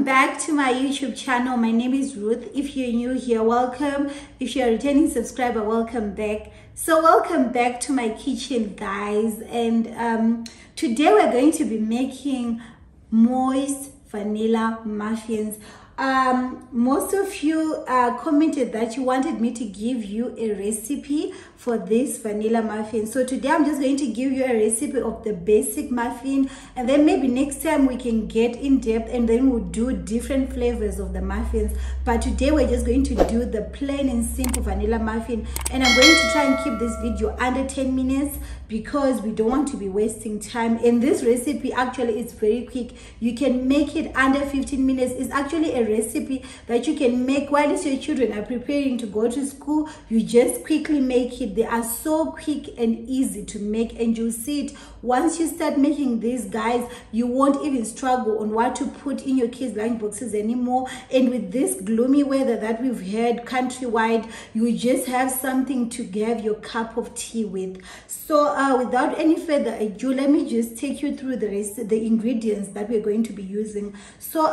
back to my YouTube channel. My name is Ruth. If you're new here, welcome. If you're a returning subscriber, welcome back. So welcome back to my kitchen, guys. And today we're going to be making moist vanilla muffins. Most of you commented that you wanted me to give you a recipe for this vanilla muffin. So today I'm just going to give you a recipe of the basic muffin, and then maybe next time we can get in depth and then we'll do different flavors of the muffins. But today we're just going to do the plain and simple vanilla muffin, and I'm going to try and keep this video under 10 minutes because we don't want to be wasting time. And this recipe actually is very quick. You can make it under 15 minutes. It's actually a recipe that you can make while your children are preparing to go to school. You just quickly make it. They are so quick and easy to make, and you'll see it once you start making these, guys. You won't even struggle on what to put in your kids' lunch boxes anymore. And with this gloomy weather that we've had countrywide, you just have something to have your cup of tea with. So without any further ado, let me just take you through the ingredients that we're going to be using. So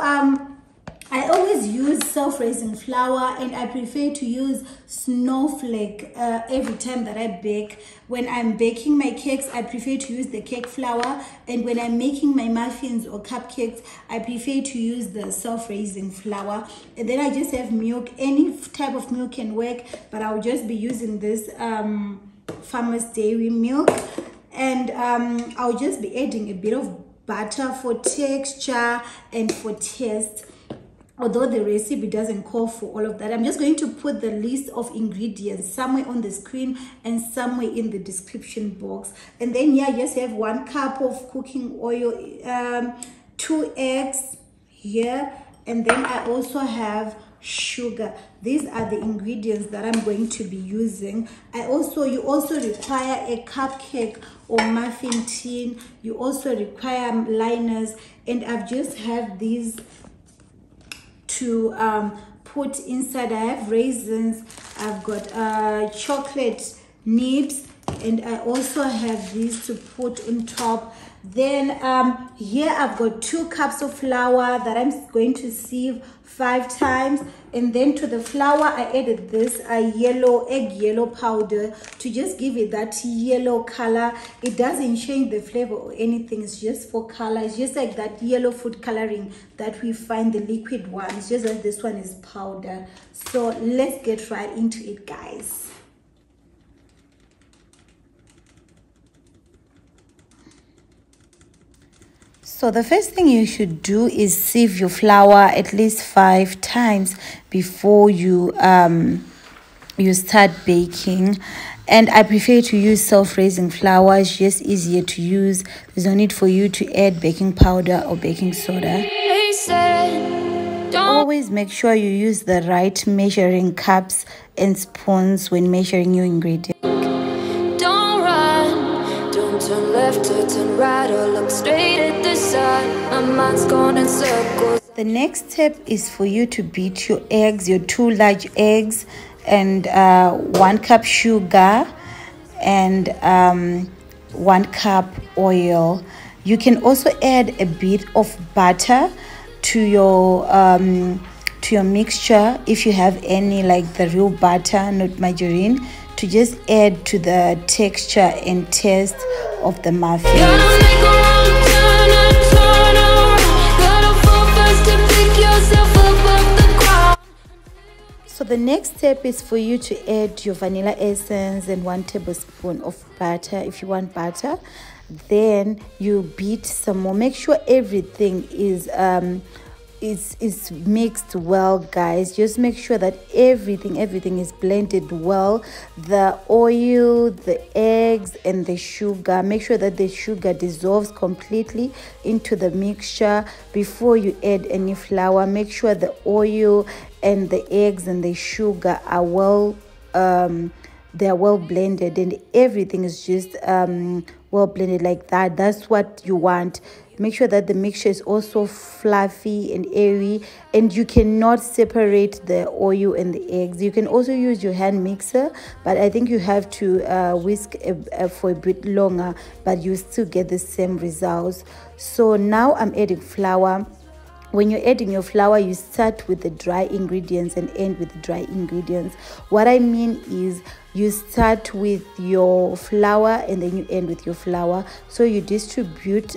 I always use self-raising flour, and I prefer to use snowflake every time that I bake. When I'm baking my cakes, I prefer to use the cake flour, and when I'm making my muffins or cupcakes, I prefer to use the self-raising flour. And then I just have milk. Any type of milk can work, but I'll just be using this Farmer's Dairy milk. And I'll just be adding a bit of butter for texture and for taste. Although the recipe doesn't call for all of that, I'm just going to put the list of ingredients somewhere on the screen and somewhere in the description box. And then yeah, just have 1 cup of cooking oil, 2 eggs here, and then I also have sugar. These are the ingredients that I'm going to be using. You also require a cupcake or muffin tin. You also require liners, and I've just have these to put inside. I have raisins, I've got chocolate nibs, and I also have these to put on top. Then here I've got 2 cups of flour that I'm going to sieve 5 times, and then to the flour I added this egg yellow powder to just give it that yellow color. It doesn't change the flavor or anything, it's just for color. It's just like that yellow food coloring that we find, the liquid one. It's just that this one is powder. So let's get right into it, guys. So the first thing you should do is sieve your flour at least 5 times before you start baking. And I prefer to use self-raising flour. It's just easier to use. There's no need for you to add baking powder or baking soda. Always make sure you use the right measuring cups and spoons when measuring your ingredients. Turn left or turn right or look straight at the sun. My mind's going in circles. The next step is for you to beat your eggs, your 2 large eggs, and 1 cup sugar, and 1 cup oil. You can also add a bit of butter to your mixture if you have any, like the real butter, not margarine, to just add to the texture and taste of the muffin. So the next step is for you to add your vanilla essence and 1 tablespoon of butter if you want butter. Then you beat some more. Make sure everything is mixed well, guys. Just make sure that everything is blended well. The oil, the eggs, and the sugar. Make sure that the sugar dissolves completely into the mixture before you add any flour. Make sure the oil and the eggs and the sugar are well blended, and everything is just well blended like that. That's what you want. Make sure that the mixture is also fluffy and airy, and you cannot separate the oil and the eggs. You can also use your hand mixer, but I think you have to whisk for a bit longer, but you still get the same results. So now I'm adding flour when you're adding your flour, you start with the dry ingredients and end with the dry ingredients. What I mean is you start with your flour and then you end with your flour. So you distribute,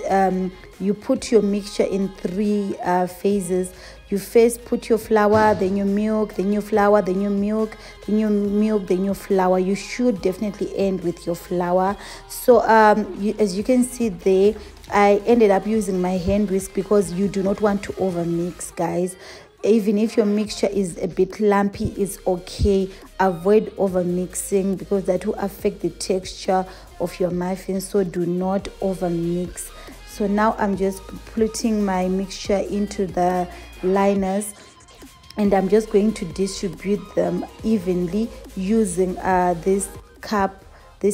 you put your mixture in 3 phases. You first put your flour, then your milk, then your flour, then your milk, then your milk, then your flour. You should definitely end with your flour. So as you can see there, I ended up using my hand whisk because you do not want to over mix, guys. Even if your mixture is a bit lumpy, it's okay. Avoid over mixing because that will affect the texture of your muffins. So do not over mix. So now I'm just putting my mixture into the liners and I'm just going to distribute them evenly using this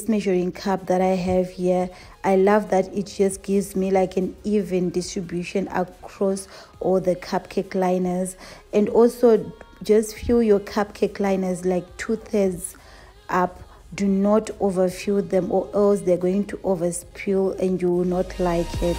measuring cup that I have here. I love that it just gives me like an even distribution across all the cupcake liners. And also just fill your cupcake liners like 2/3 up. Do not overfill them or else they're going to overspill and you will not like it.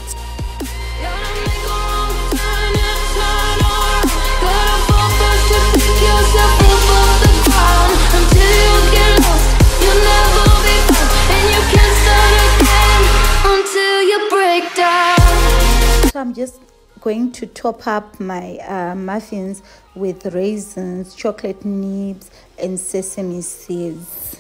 So I'm just going to top up my muffins with raisins, chocolate nibs, and sesame seeds.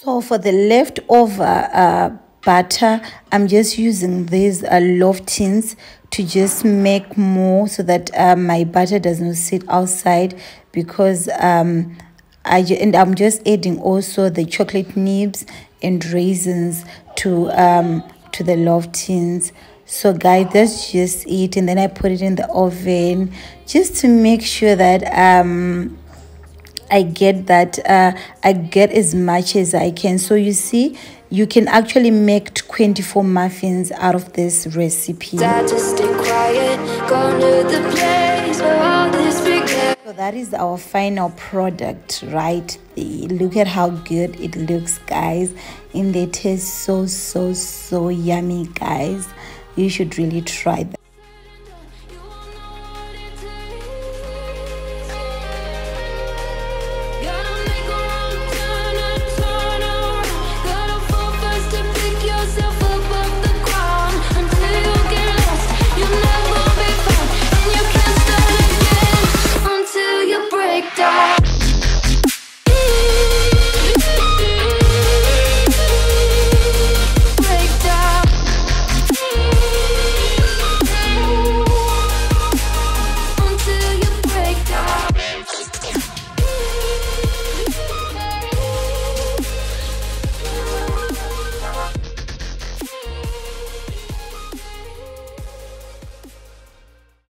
So for the leftover butter, I'm just using these loaf tins to just make more so that my butter does not sit outside, because I'm just adding also the chocolate nibs and raisins to the loaf tins. So guys, that's just it, and then I put it in the oven just to make sure that I get as much as I can. So you see, you can actually make 24 muffins out of this recipe. So that is our final product right there. Look at how good it looks, guys, and they taste so yummy, guys. You should really try that.